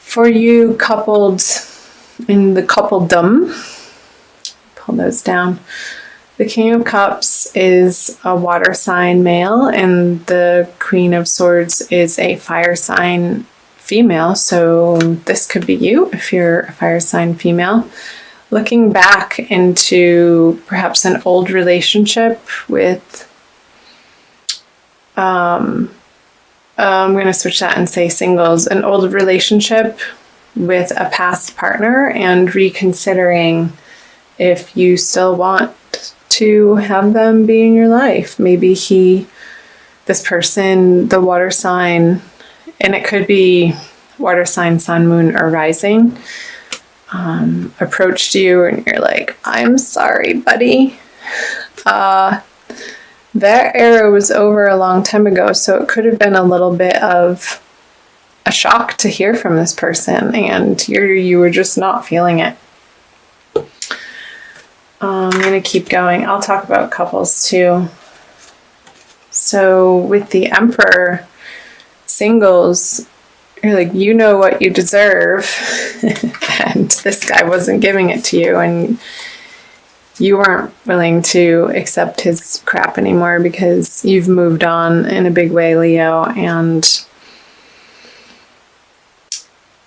For you coupled in the coupledom, pull those down. The King of Cups is a water sign male, and the Queen of Swords is a fire sign female. So this could be you if you're a fire sign female. Looking back into perhaps an old relationship with, I'm going to switch that and say singles, an old relationship with a past partner, and reconsidering if you still want to have them be in your life. Maybe this person, the water sign, and it could be water sign, sun, moon, or rising, approached you and you're like, I'm sorry, buddy. That era was over a long time ago, so it could have been a little bit of a shock to hear from this person, and you were just not feeling it. I'm going to keep going. I'll talk about couples too. So with the Emperor, singles, you're like, you know what you deserve, and this guy wasn't giving it to you, and you weren't willing to accept his crap anymore because you've moved on in a big way, Leo. And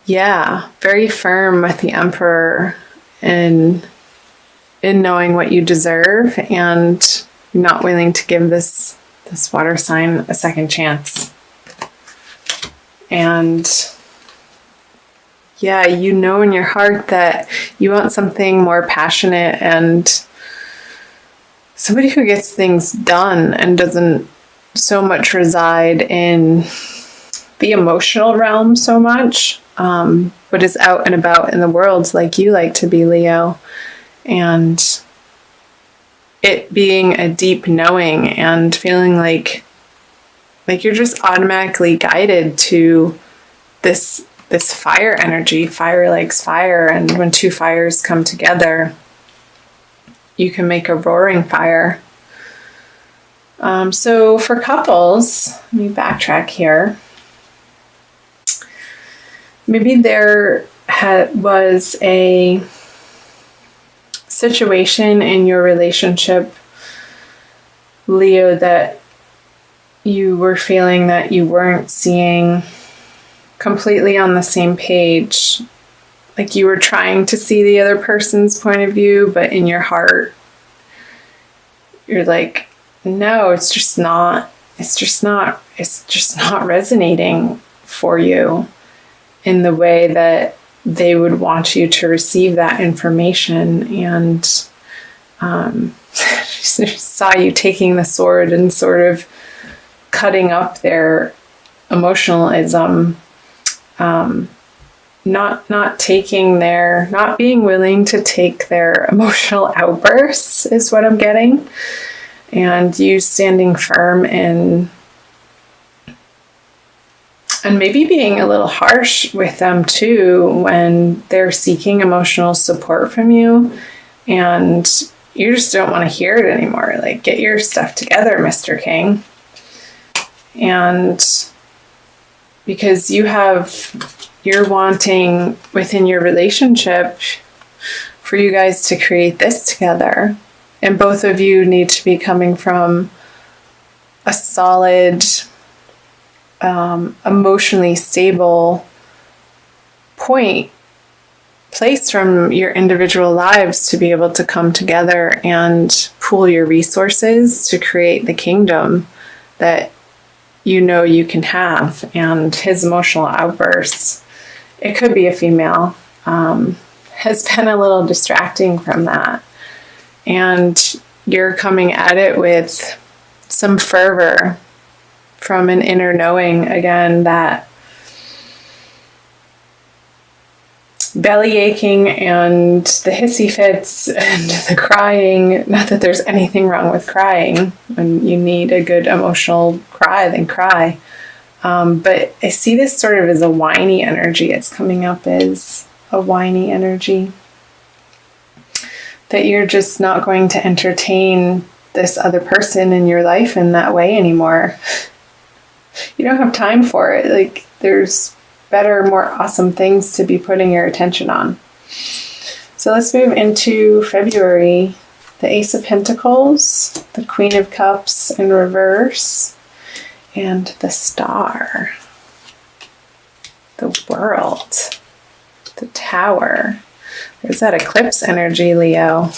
yeah, very firm with the Emperor in knowing what you deserve, and not willing to give this water sign a second chance. And yeah, you know in your heart that you want something more passionate and somebody who gets things done and doesn't so much reside in the emotional realm so much, but is out and about in the world like you like to be, Leo. And it being a deep knowing and feeling like you're just automatically guided to this fire energy. Fire likes fire, and when two fires come together, you can make a roaring fire. So for couples, let me backtrack here. Maybe there was a situation in your relationship, Leo, that you were feeling that you weren't seeing completely on the same page. Like you were trying to see the other person's point of view, but in your heart, you're like, no, it's just not resonating for you in the way that they would want you to receive that information. And saw you taking the sword and sort of cutting up their emotionalism, not being willing to take their emotional outbursts is what I'm getting, and you standing firm and maybe being a little harsh with them too when they're seeking emotional support from you, and you just don't want to hear it anymore. Like, get your stuff together, Mr. King. And because you're wanting within your relationship for you guys to create this together, and both of you need to be coming from a solid, emotionally stable place from your individual lives to be able to come together and pool your resources to create the kingdom that you know you can have. And his emotional outbursts, it could be a female, has been a little distracting from that. And you're coming at it with some fervor from an inner knowing, again, that belly aching and the hissy fits and the crying, not that there's anything wrong with crying. When you need a good emotional cry, then cry. But I see this sort of as a whiny energy. It's coming up as a whiny energy. That you're just not going to entertain this other person in your life in that way anymore. You don't have time for it. Like, there's better, more awesome things to be putting your attention on. So let's move into February. The Ace of Pentacles, the Queen of Cups in reverse, and the Star, the World, the Tower. There's that eclipse energy, Leo.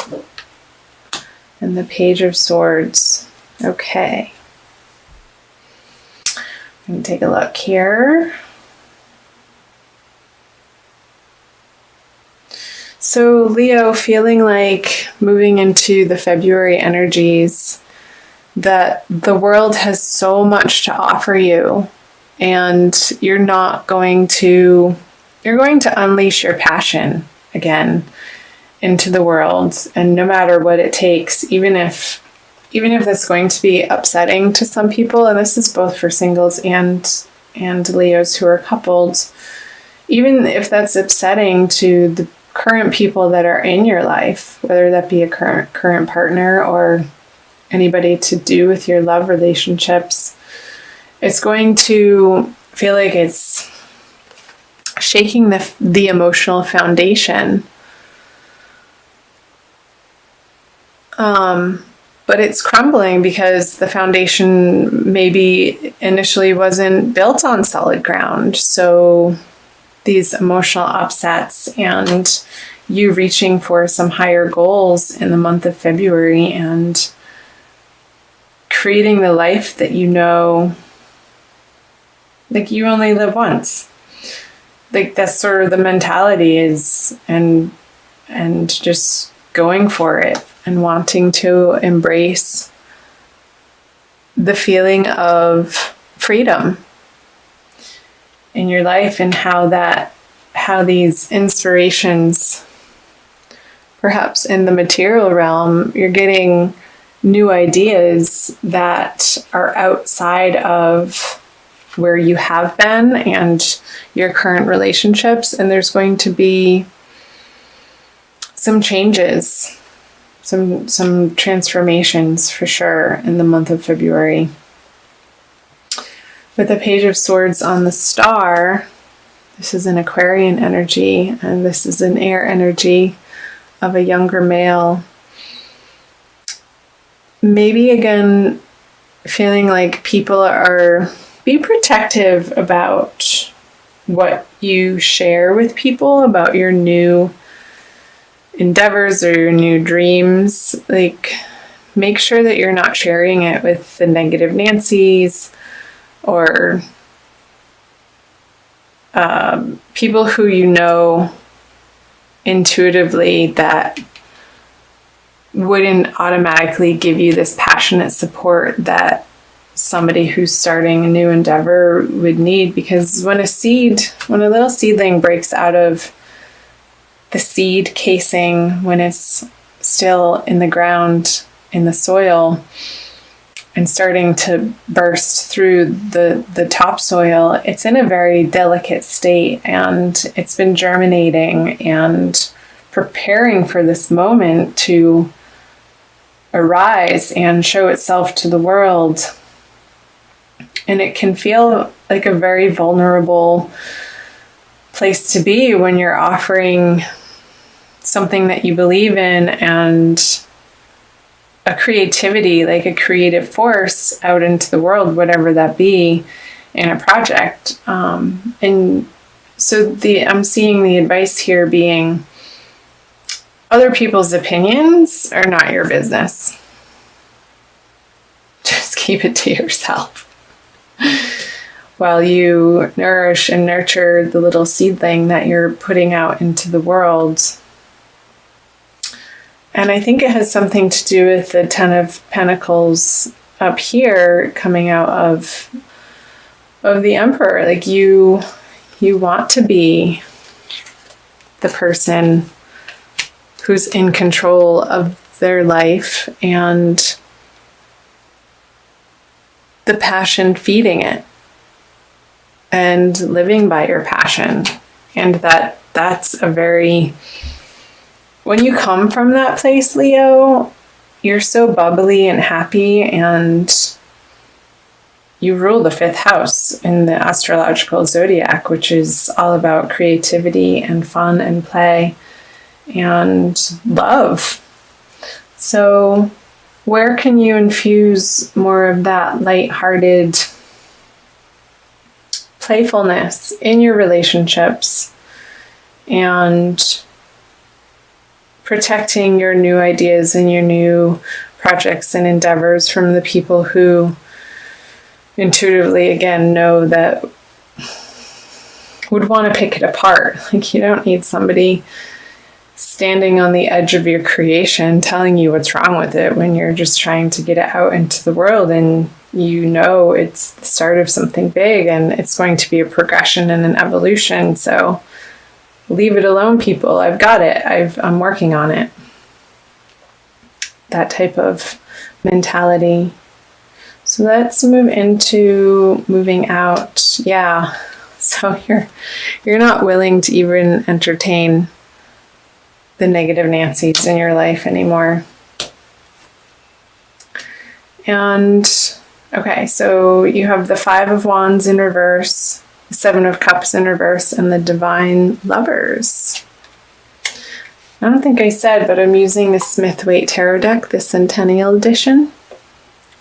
And the Page of Swords. Okay. I'm going to take a look here. So Leo, feeling like moving into the February energies, that the world has so much to offer you, and you're going to unleash your passion again into the world, and no matter what it takes, even if that's going to be upsetting to some people, and this is both for singles and Leos who are coupled, even if that's upsetting to the current people that are in your life, whether that be a current partner or anybody to do with your love relationships, it's going to feel like it's shaking the emotional foundation. But it's crumbling because the foundation maybe initially wasn't built on solid ground. So these emotional upsets and you reaching for some higher goals in the month of February and creating the life that you know, like you only live once. Like that's sort of the mentality is, and just going for it and wanting to embrace the feeling of freedom in your life, and how these inspirations, perhaps in the material realm, you're getting new ideas that are outside of where you have been and your current relationships, and there's going to be some changes, some transformations for sure in the month of February. With the Page of Swords on the Star, this is an Aquarian energy, and this is an air energy of a younger male. Maybe again, feeling like people be protective about what you share with people, about your new endeavors or your new dreams. Like, make sure that you're not sharing it with the negative Nancys or people who you know intuitively that wouldn't automatically give you this passionate support that somebody who's starting a new endeavor would need. Because when a little seedling breaks out of the seed casing, when it's still in the ground, in the soil, and starting to burst through the topsoil, it's in a very delicate state, and it's been germinating and preparing for this moment to arise and show itself to the world. And it can feel like a very vulnerable place to be when you're offering something that you believe in and a creativity, like a creative force out into the world, whatever that be, in a project. And so I'm seeing the advice here being, other people's opinions are not your business. Just keep it to yourself while you nourish and nurture the little seedling that you're putting out into the world. And I think it has something to do with the Ten of Pentacles up here coming out of the Emperor. Like you want to be the person who's in control of their life and the passion feeding it and living by your passion. And that's a very... When you come from that place, Leo, you're so bubbly and happy, and you rule the 5th house in the astrological zodiac, which is all about creativity and fun and play and love. So where can you infuse more of that lighthearted playfulness in your relationships and protecting your new ideas and your new projects and endeavors from the people who intuitively, again, know that would want to pick it apart? Like, you don't need somebody standing on the edge of your creation telling you what's wrong with it when you're just trying to get it out into the world, and you know it's the start of something big and it's going to be a progression and an evolution. So leave it alone, people. I've got it. I'm working on it. That type of mentality. So let's move into moving out. Yeah. So you're not willing to even entertain the negative Nancys in your life anymore. And okay, so you have the 5 of Wands in reverse, the 7 of Cups in reverse, and the Divine Lovers. I don't think I said, but I'm using the Smith-Waite Tarot deck, the Centennial Edition,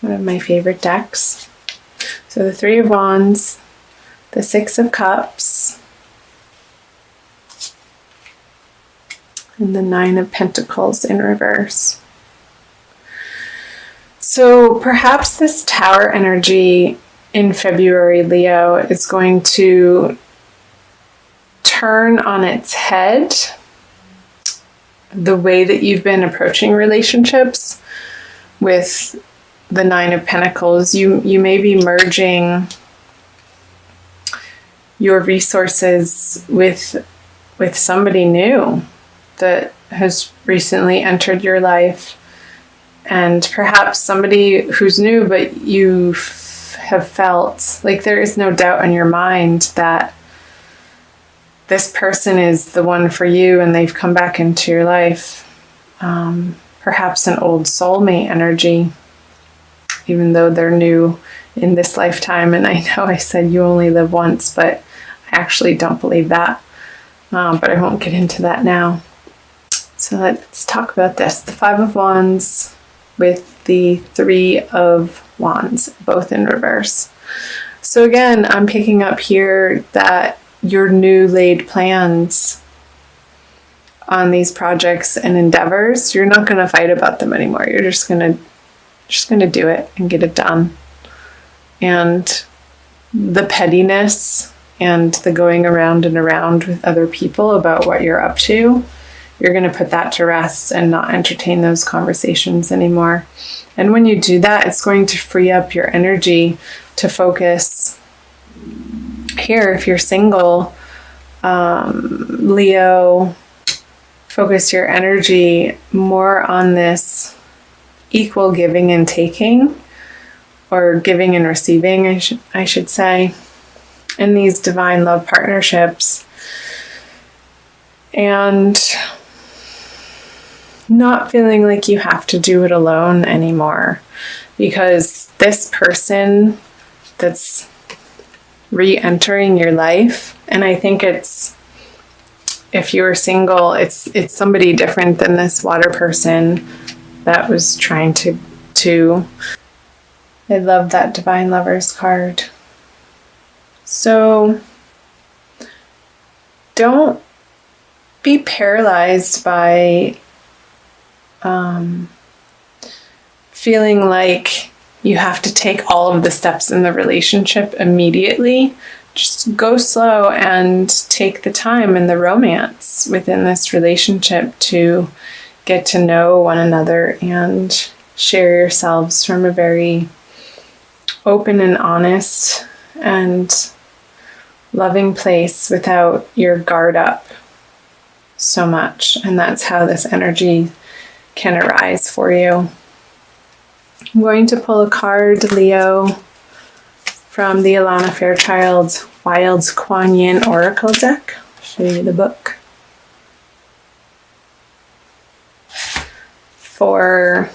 one of my favorite decks. So the 3 of Wands, the 6 of Cups, and the 9 of Pentacles in reverse. So perhaps this Tower energy in February, Leo, is going to turn on its head the way that you've been approaching relationships with the 9 of Pentacles. You may be merging your resources with somebody new that has recently entered your life, and perhaps somebody who's new, but you have felt like there is no doubt in your mind that this person is the one for you and they've come back into your life. Perhaps an old soulmate energy, even though they're new in this lifetime. And I know I said you only live once, but I actually don't believe that. But I won't get into that now. So let's talk about this. The 5 of Wands with the 3 of Wands, both in reverse. So again, I'm picking up here that your new laid plans on these projects and endeavors, you're not going to fight about them anymore. You're just going to do it and get it done. And the pettiness and the going around and around with other people about what you're up to, you're going to put that to rest and not entertain those conversations anymore. And when you do that, it's going to free up your energy to focus here. If you're single, Leo, focus your energy more on this equal giving and taking, or giving and receiving, I should say, in these divine love partnerships. And not feeling like you have to do it alone anymore, because this person that's re-entering your life, and I think it's, if you're single, it's somebody different than this water person that was trying to I love that Divine Lovers card. So don't be paralyzed by feeling like you have to take all of the steps in the relationship immediately. Just go slow and take the time and the romance within this relationship to get to know one another and share yourselves from a very open and honest and loving place without your guard up so much. And that's how this energy can arise for you. I'm going to pull a card, Leo, from the Alana Fairchild Wild's Kuan Yin Oracle deck. I'll show you the book. For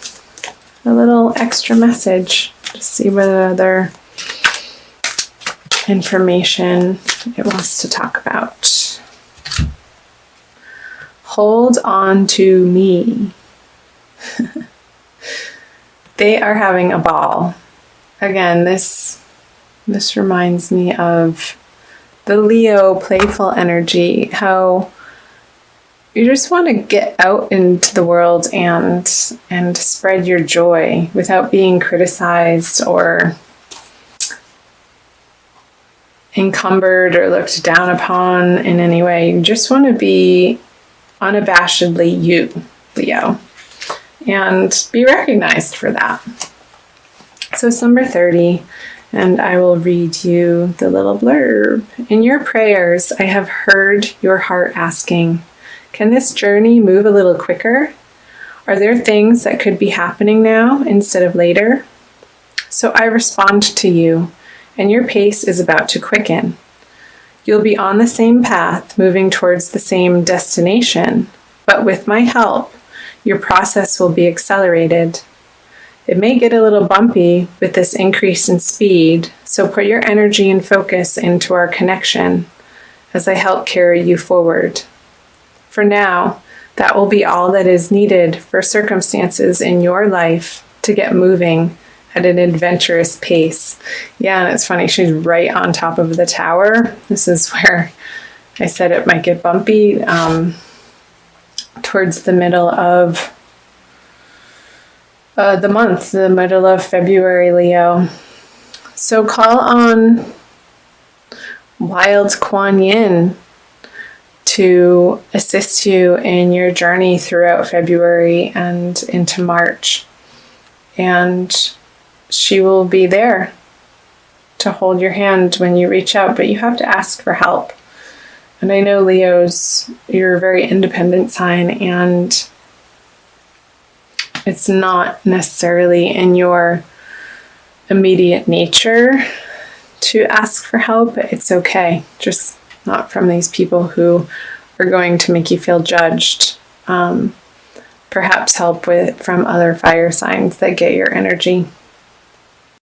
a little extra message to see what other information it wants to talk about. Hold on to me. They are having a ball. Again, this reminds me of the Leo playful energy, how you just want to get out into the world and spread your joy without being criticized or encumbered or looked down upon in any way. You just want to be unabashedly you, Leo, and be recognized for that. So it's number 30, and I will read you the little blurb. In your prayers, I have heard your heart asking, can this journey move a little quicker? Are there things that could be happening now instead of later? So I respond to you, and your pace is about to quicken. You'll be on the same path, moving towards the same destination, but with my help, your process will be accelerated. It may get a little bumpy with this increase in speed, so put your energy and focus into our connection as I help carry you forward. For now, that will be all that is needed for circumstances in your life to get moving at an adventurous pace. Yeah, and it's funny, she's right on top of the tower. This is where I said it might get bumpy, towards the middle of the month, the middle of February, Leo. So call on Wild Kuan Yin to assist you in your journey throughout February and into March. And she will be there to hold your hand when you reach out, but you have to ask for help. And I know, Leos, you're a very independent sign, and it's not necessarily in your immediate nature to ask for help, but it's okay. Just not from these people who are going to make you feel judged. Perhaps help from other fire signs that get your energy.